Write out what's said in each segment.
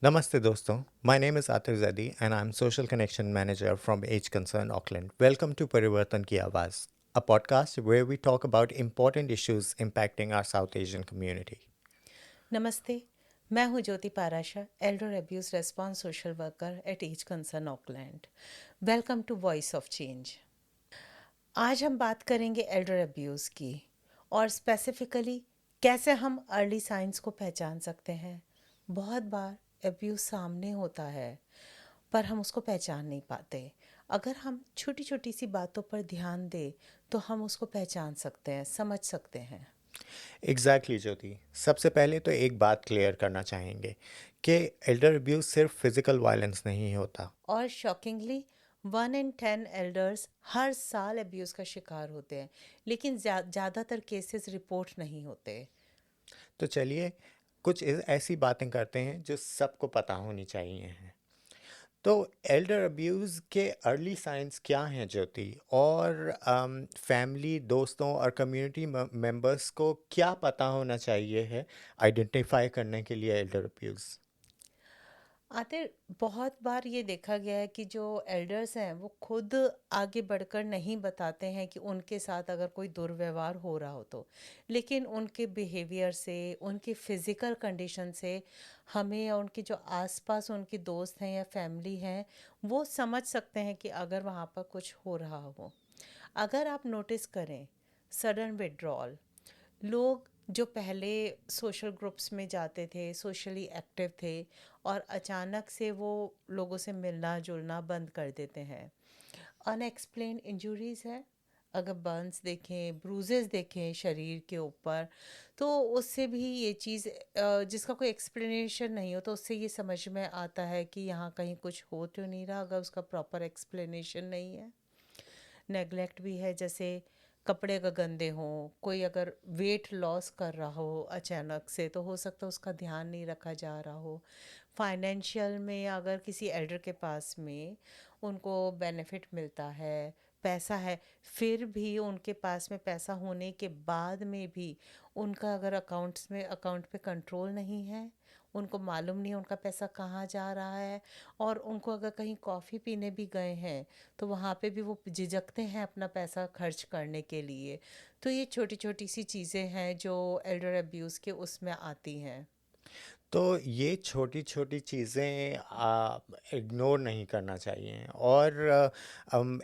Namaste doston. My name is Atir Zadi and I'm Social Connection Manager from Age Concern Auckland. Welcome to Parivartan Ki Awaaz, a podcast where we talk about important issues impacting our South Asian community. नमस्ते। मैं हूं Jyoti Parasha, elder abuse response social worker at Age Concern Auckland. Welcome to Voice of Change. आज हम बात करेंगे Elder abuse की और specifically कैसे हम अर्ली साइंस को पहचान सकते हैं। बहुत बार अब्यूज़ सामने होता है पर हम उसको पहचान नहीं पाते। अगर हम छोटी छोटी सी बातों पर ध्यान दें तो हम उसको पहचान सकते हैं, समझ सकते हैं। एग्जैक्टली ज्योति, सबसे पहले तो एक बात क्लियर करना चाहेंगे कि एल्डर अब्यूज सिर्फ फिजिकल वायलेंस नहीं होता। और शॉकिंगली 1 in 10 एल्डर्स हर साल अब्यूज़ का शिकार होते हैं, लेकिन ज़्यादातर केसेस रिपोर्ट नहीं होते। तो चलिए कुछ ऐसी बातें करते हैं जो सबको पता होनी चाहिए। तो एल्डर अब्यूज़ के अर्ली साइंस क्या हैं ज्योति, और फैमिली, दोस्तों और कम्युनिटी मेंबर्स को क्या पता होना चाहिए है आइडेंटिफाई करने के लिए एल्डर अब्यूज़। आतिर बहुत बार ये देखा गया है कि जो एल्डर्स हैं वो खुद आगे बढ़कर नहीं बताते हैं कि उनके साथ अगर कोई दुर्व्यवहार हो रहा हो तो, लेकिन उनके बिहेवियर से, उनकी फिज़िकल कंडीशन से हमें या उनके जो आसपास उनके दोस्त हैं या फैमिली हैं वो समझ सकते हैं कि अगर वहाँ पर कुछ हो रहा हो। अगर आप नोटिस करें, सडन विड्रॉल, लोग जो पहले सोशल ग्रुप्स में जाते थे, सोशली एक्टिव थे और अचानक से वो लोगों से मिलना जुलना बंद कर देते हैं। अनएक्सप्लेन इंजरीज है, अगर बर्न्स देखें, ब्रूजेस देखें शरीर के ऊपर, तो उससे भी ये चीज़ जिसका कोई एक्सप्लेनेशन नहीं हो तो उससे ये समझ में आता है कि यहाँ कहीं कुछ हो तो नहीं रहा, अगर उसका प्रॉपर एक्सप्लेनेशन नहीं है। नेगलेक्ट भी है, जैसे कपड़े अगर गंदे हों, कोई अगर वेट लॉस कर रहा हो अचानक से तो हो सकता है उसका ध्यान नहीं रखा जा रहा हो। फाइनेंशियल में अगर किसी एल्डर के पास में उनको बेनिफिट मिलता है, पैसा है, फिर भी उनके पास में पैसा होने के बाद में भी उनका अगर अकाउंट पे कंट्रोल नहीं है, उनको मालूम नहीं है उनका पैसा कहाँ जा रहा है, और उनको अगर कहीं कॉफ़ी पीने भी गए हैं तो वहाँ पे भी वो झिझकते हैं अपना पैसा खर्च करने के लिए। तो ये छोटी छोटी सी चीज़ें हैं जो एल्डर अब्यूज़ के उसमें आती हैं। तो ये छोटी छोटी चीज़ें इग्नोर नहीं करना चाहिए, और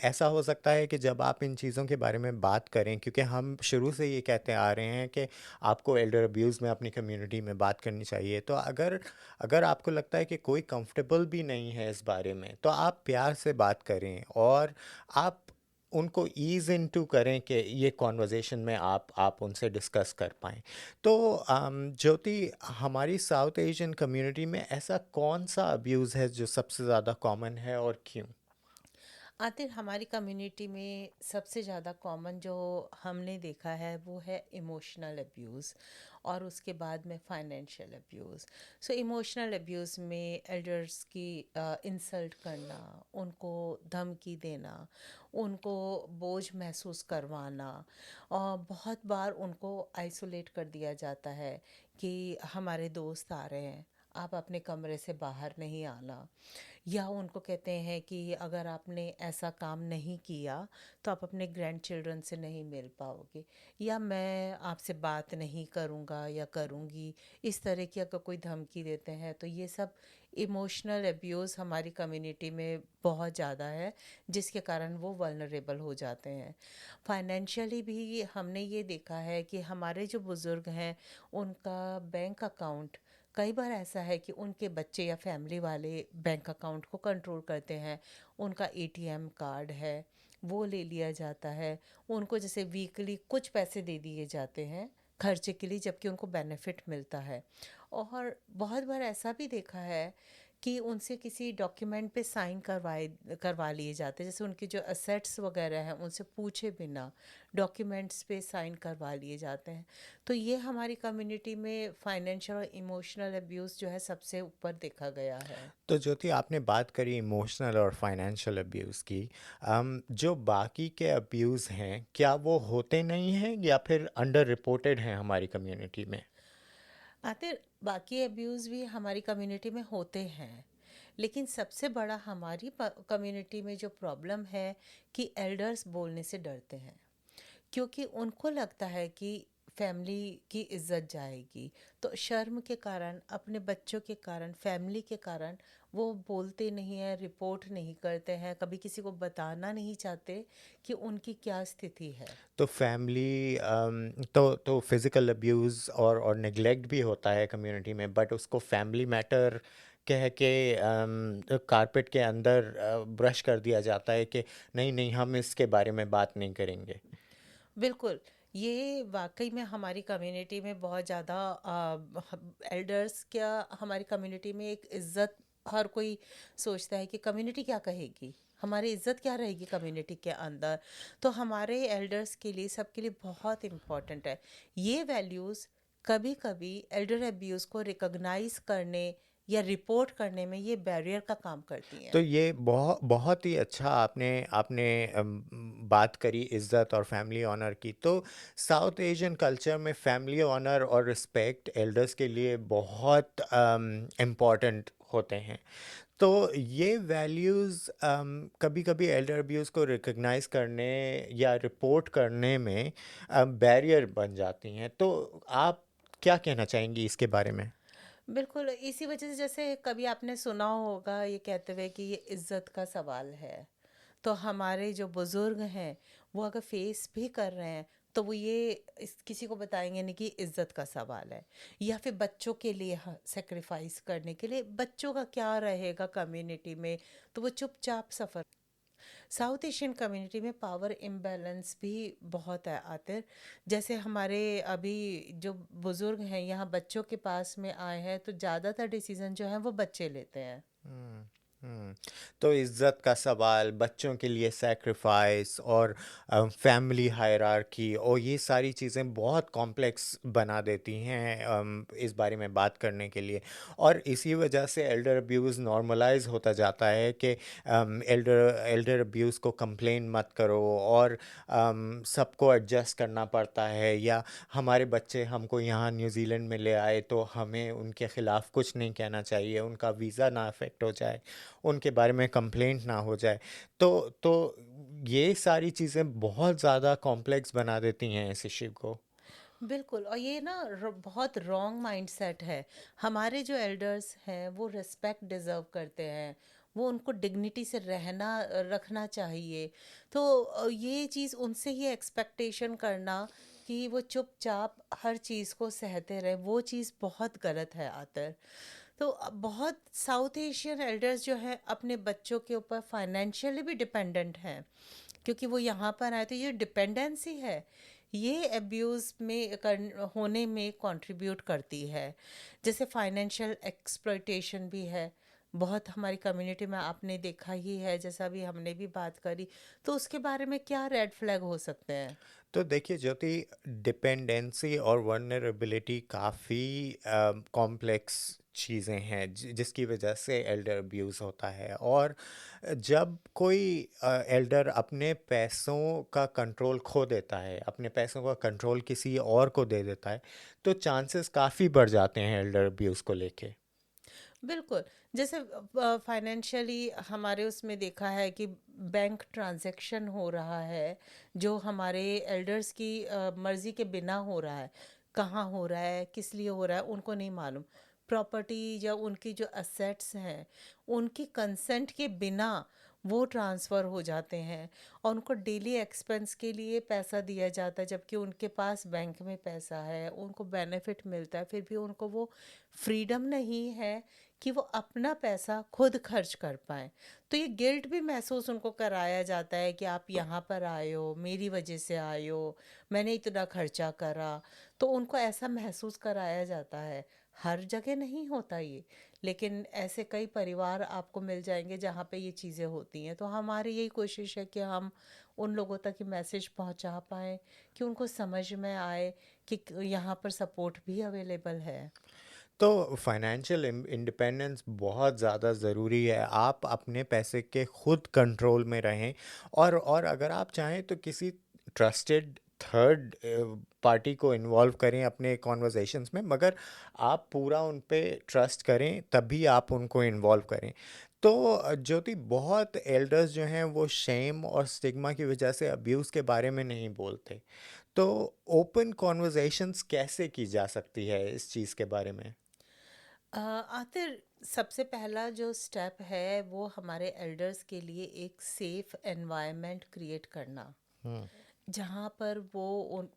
ऐसा हो सकता है कि जब आप इन चीज़ों के बारे में बात करें, क्योंकि हम शुरू से ये कहते आ रहे हैं कि आपको एल्डर अब्यूज़ में अपनी कम्युनिटी में बात करनी चाहिए, तो अगर अगर आपको लगता है कि कोई कंफर्टेबल भी नहीं है इस बारे में, तो आप प्यार से बात करें और आप उनको ईज़ इनटू करें कि ये कॉन्वर्जेसन में आप उनसे डिस्कस कर पाएँ। तो ज्योति, हमारी साउथ एशियन कम्युनिटी में ऐसा कौन सा अब्यूज़ है जो सबसे ज़्यादा कॉमन है और क्यों? आतिर हमारी कम्युनिटी में सबसे ज़्यादा कॉमन जो हमने देखा है वो है इमोशनल अब्यूज़, और उसके बाद में financial abuse. So emotional abuse में एल्डर्स की इंसल्ट करना, उनको धमकी देना, उनको बोझ महसूस करवाना, और बहुत बार उनको आइसोलेट कर दिया जाता है कि हमारे दोस्त आ रहे हैं, आप अपने कमरे से बाहर नहीं आना। या उनको कहते हैं कि अगर आपने ऐसा काम नहीं किया तो आप अपने ग्रैंड चिल्ड्रन से नहीं मिल पाओगे, या मैं आपसे बात नहीं करूँगा या करूँगी, इस तरह की अगर कोई धमकी देते हैं तो ये सब इमोशनल अब्यूज़ हमारी कम्युनिटी में बहुत ज़्यादा है, जिसके कारण वो वल्नरेबल हो जाते हैं। फाइनेंशियली भी हमने ये देखा है कि हमारे जो बुज़ुर्ग हैं उनका बैंक अकाउंट, कई बार ऐसा है कि उनके बच्चे या फैमिली वाले बैंक अकाउंट को कंट्रोल करते हैं, उनका एटीएम कार्ड है वो ले लिया जाता है, उनको जैसे वीकली कुछ पैसे दे दिए जाते हैं खर्चे के लिए, जबकि उनको बेनिफिट मिलता है। और बहुत बार ऐसा भी देखा है कि उनसे किसी डॉक्यूमेंट पे साइन करवा लिए जाते हैं, जैसे उनके जो असेट्स वगैरह हैं उनसे पूछे बिना डॉक्यूमेंट्स पे साइन करवा लिए जाते हैं। तो ये हमारी कम्युनिटी में फाइनेंशियल और इमोशनल अब्यूज़ जो है सबसे ऊपर देखा गया है। तो ज्योति, आपने बात करी इमोशनल और फाइनेंशियल अब्यूज़ की। जो बाकी के अब्यूज़ हैं, क्या वो होते नहीं हैं या फिर अंडर रिपोर्टेड हैं हमारी कम्युनिटी में? आते बाकी अब्यूज़ भी हमारी कम्युनिटी में होते हैं, लेकिन सबसे बड़ा हमारी कम्युनिटी में जो प्रॉब्लम है कि एल्डर्स बोलने से डरते हैं, क्योंकि उनको लगता है कि फैमिली की इज्जत जाएगी। तो शर्म के कारण, अपने बच्चों के कारण, फैमिली के कारण वो बोलते नहीं हैं, रिपोर्ट नहीं करते हैं, कभी किसी को बताना नहीं चाहते कि उनकी क्या स्थिति है। तो फैमिली तो फिज़िकल अब्यूज़ और नेग्लेक्ट भी होता है कम्युनिटी में, बट उसको फैमिली मैटर कह के कारपेट के अंदर ब्रश कर दिया जाता है कि नहीं नहीं, हम इसके बारे में बात नहीं करेंगे। बिल्कुल, ये वाक़ई में हमारी कम्युनिटी में बहुत ज़्यादा एल्डर्स क्या, हमारी कम्युनिटी में एक इज़्ज़त हर कोई सोचता है कि कम्युनिटी क्या कहेगी? हमारी इज़्ज़त क्या रहेगी कम्युनिटी के अंदर? तो हमारे एल्डर्स के लिए, सबके लिए बहुत इम्पोर्टेंट है। ये वैल्यूज़ कभी-कभी एल्डर अब्यूज़ को रिकॉग्नाइज़ करने या रिपोर्ट करने में ये बैरियर का काम करती तो हैं। ये बहुत बहुत ही अच्छा आपने आपने बात करी इज्जत और फैमिली ऑनर की। तो साउथ एशियन कल्चर में फैमिली ऑनर और रिस्पेक्ट एल्डर्स के लिए बहुत इम्पॉर्टेंट होते हैं। तो ये वैल्यूज़ कभी-कभी एल्डर अब्यूज़ को रिकॉग्नाइज़ करने या रिपोर्ट करने में बैरियर बन जाती हैं। तो आप क्या कहना चाहेंगी इसके बारे में? बिल्कुल, इसी वजह से जैसे कभी आपने सुना होगा ये कहते हुए कि ये इज़्ज़त का सवाल है। तो हमारे जो बुज़ुर्ग हैं, वो अगर फ़ेस भी कर रहे हैं, तो वो ये इस किसी को बताएँगे नहीं कि इज़्ज़त का सवाल है। या फिर बच्चों के लिए ह सैक्रिफ़ाइस करने के लिए, बच्चों का क्या रहेगा कम्युनिटी में, तो वो चुपचाप सफ़र। साउथ एशियन कम्युनिटी में पावर इम्बैलेंस भी बहुत है आतिर। जैसे हमारे अभी जो बुजुर्ग हैं यहाँ बच्चों के पास में आए हैं, तो ज़्यादातर डिसीजन जो है वो बच्चे लेते हैं। हुँ, हुँ। तो इज़्ज़त का सवाल, बच्चों के लिए सैक्रिफ़ाइस और फैमिली हायरार्की और ये सारी चीज़ें बहुत कॉम्प्लेक्स बना देती हैं इस बारे में बात करने के लिए। और इसी वजह से एल्डर अब्यूज़ नॉर्मलाइज़ होता जाता है कि एल्डर एल्डर अब्यूज़ को कंप्लेन मत करो और सबको एडजस्ट करना पड़ता है, या हमारे बच्चे हमको यहाँ न्यूज़ीलैंड में ले आए तो हमें उनके ख़िलाफ़ कुछ नहीं कहना चाहिए, उनका वीज़ा ना अफेक्ट हो जाए, उनके बारे में कंप्लेंट ना हो जाए। तो ये सारी चीज़ें बहुत ज़्यादा कॉम्प्लेक्स बना देती हैं इस इश्यू को। बिल्कुल, और ये ना बहुत रॉन्ग माइंडसेट है। हमारे जो एल्डर्स हैं वो रिस्पेक्ट डिज़र्व करते हैं, वो उनको डिग्निटी से रखना चाहिए। तो ये चीज़ उनसे ये एक्सपेक्टेशन करना कि वो चुपचाप हर चीज़ को सहते रहें, वो चीज़ बहुत गलत है आतर। तो बहुत साउथ एशियन एल्डर्स जो हैं अपने बच्चों के ऊपर फाइनेंशियली भी डिपेंडेंट हैं, क्योंकि वो यहाँ पर आए, तो ये डिपेंडेंसी है, ये अब्यूज़ में होने में कंट्रीब्यूट करती है। जैसे फाइनेंशियल एक्सप्लॉयटेशन भी है, बहुत हमारी कम्युनिटी में आपने देखा ही है, जैसा भी हमने भी बात करी। तो उसके बारे में क्या रेड फ्लैग हो सकते हैं? तो देखिए ज्योति, डिपेंडेंसी और वल्नरेबिलिटी काफ़ी कॉम्प्लेक्स चीज़ें हैं जिसकी वजह से एल्डर अब्यूज़ होता है। और जब कोई एल्डर अपने पैसों का कंट्रोल खो देता है, अपने पैसों का कंट्रोल किसी और को दे देता है, तो चांसेस काफ़ी बढ़ जाते हैं एल्डर अब्यूज़ को लेके। बिल्कुल, जैसे फाइनेंशियली हमारे उसमें देखा है कि बैंक ट्रांजैक्शन हो रहा है, जो हमारे एल्डर्स की मर्ज़ी के बिना हो रहा है। कहाँ हो रहा है, किस लिए हो रहा है, उनको नहीं मालूम। प्रॉपर्टी या उनकी जो असेट्स हैं, उनकी कंसेंट के बिना वो ट्रांसफ़र हो जाते हैं, और उनको डेली एक्सपेंस के लिए पैसा दिया जाता है, जबकि उनके पास बैंक में पैसा है, उनको बेनिफिट मिलता है, फिर भी उनको वो फ्रीडम नहीं है कि वो अपना पैसा खुद खर्च कर पाएँ। तो ये गिल्ट भी महसूस उनको कराया जाता है कि आप यहाँ पर आए हो, मेरी वजह से आए हो, मैंने इतना खर्चा करा। तो उनको ऐसा महसूस कराया जाता है। हर जगह नहीं होता ये, लेकिन ऐसे कई परिवार आपको मिल जाएँगे जहाँ पे ये चीज़ें होती हैं। तो हमारी यही कोशिश है कि हम उन लोगों तक ये मैसेज पहुँचा पाएँ कि उनको समझ में आए कि यहाँ पर सपोर्ट भी अवेलेबल है। तो फाइनेंशियल इंडिपेंडेंस बहुत ज़्यादा ज़रूरी है। आप अपने पैसे के खुद कंट्रोल में रहें, और अगर आप चाहें तो किसी ट्रस्टेड थर्ड पार्टी को इन्वॉल्व करें अपने कॉन्वर्जेशंस में, मगर आप पूरा उन पे ट्रस्ट करें तभी आप उनको इन्वॉल्व करें। तो ज्योति, बहुत एल्डर्स जो हैं वो शेम और स्टिग्मा की वजह से अब्यूज़ के बारे में नहीं बोलते। तो ओपन कॉन्वर्जेशंस कैसे की जा सकती है इस चीज़ के बारे में? आतिर सबसे पहला जो स्टेप है वो हमारे एल्डर्स के लिए एक सेफ एनवायरनमेंट क्रिएट करना, हुँ, जहाँ पर वो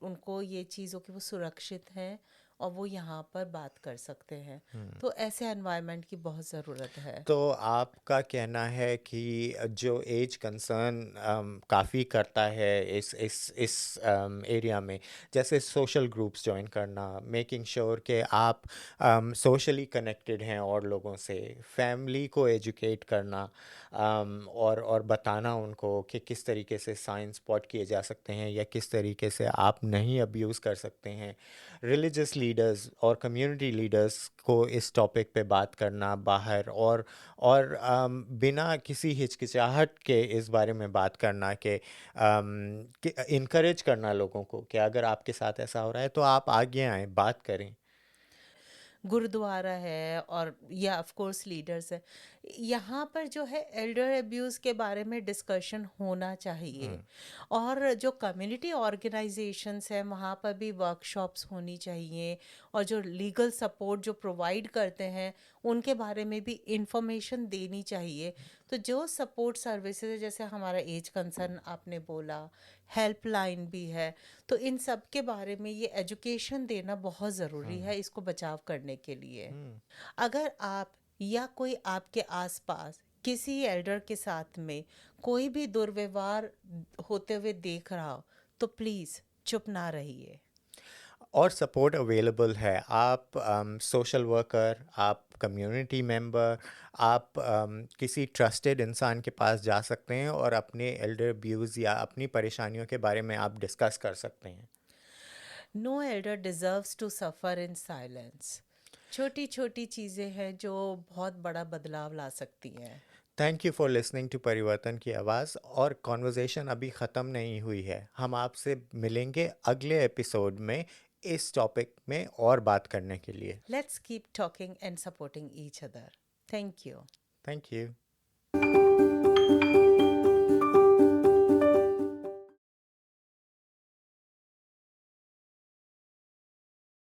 उनको ये चीज़ों कि वो सुरक्षित हैं और वो यहाँ पर बात कर सकते हैं। हुँ। तो ऐसे एनवायरनमेंट की बहुत ज़रूरत है। तो आपका कहना है कि जो एज कंसर्न काफ़ी करता है इस एरिया में, जैसे सोशल ग्रुप्स जॉइन करना, मेकिंग श्योर कि आप सोशली कनेक्टेड हैं और लोगों से, फैमिली को एजुकेट करना, और बताना उनको कि किस तरीके से साइंस स्पॉट किए जा सकते हैं या किस तरीके से आप नहीं अब्यूज़ कर सकते हैं। रिलीजियस लीडर्स और कम्युनिटी लीडर्स को इस टॉपिक पे बात करना बाहर, और बिना किसी हिचकिचाहट के इस बारे में बात करना कि इनकरेज करना लोगों को कि अगर आपके साथ ऐसा हो रहा है तो आप आगे आएँ, बात करें। गुरुद्वारा है और या ऑफ कोर्स लीडर्स है, यहाँ पर जो है एल्डर अब्यूज़ के बारे में डिस्कशन होना चाहिए। हुँ, और जो कम्युनिटी ऑर्गेनाइजेशंस हैं वहाँ पर भी वर्कशॉप्स होनी चाहिए, और जो लीगल सपोर्ट जो प्रोवाइड करते हैं उनके बारे में भी इंफॉर्मेशन देनी चाहिए। तो जो सपोर्ट सर्विसेज है, जैसे हमारा एज कंसर्न आपने बोला, हेल्पलाइन भी है, तो इन सब के बारे में ये एजुकेशन देना बहुत ज़रूरी हुँ, है इसको बचाव करने के लिए। हुँ। अगर आप या कोई आपके आसपास किसी एल्डर के साथ में कोई भी दुर्व्यवहार होते हुए देख रहा हो, तो प्लीज़ चुप ना रहिए। और सपोर्ट अवेलेबल है। आप सोशल वर्कर, आप कम्युनिटी मेंबर, आप किसी ट्रस्टेड इंसान के पास जा सकते हैं और अपने एल्डर व्यूज़ या अपनी परेशानियों के बारे में आप डिस्कस कर सकते हैं। No elder deserves to suffer in silence. छोटी छोटी चीज़ें हैं जो बहुत बड़ा बदलाव ला सकती हैं। Thank you for listening to परिवर्तन की आवाज़। और कॉन्वर्जेशन अभी ख़त्म नहीं हुई है, हम आपसे मिलेंगे अगले एपिसोड में इस टॉपिक में और बात करने के लिए। Let's keep talking and supporting each other. Thank you. Thank you.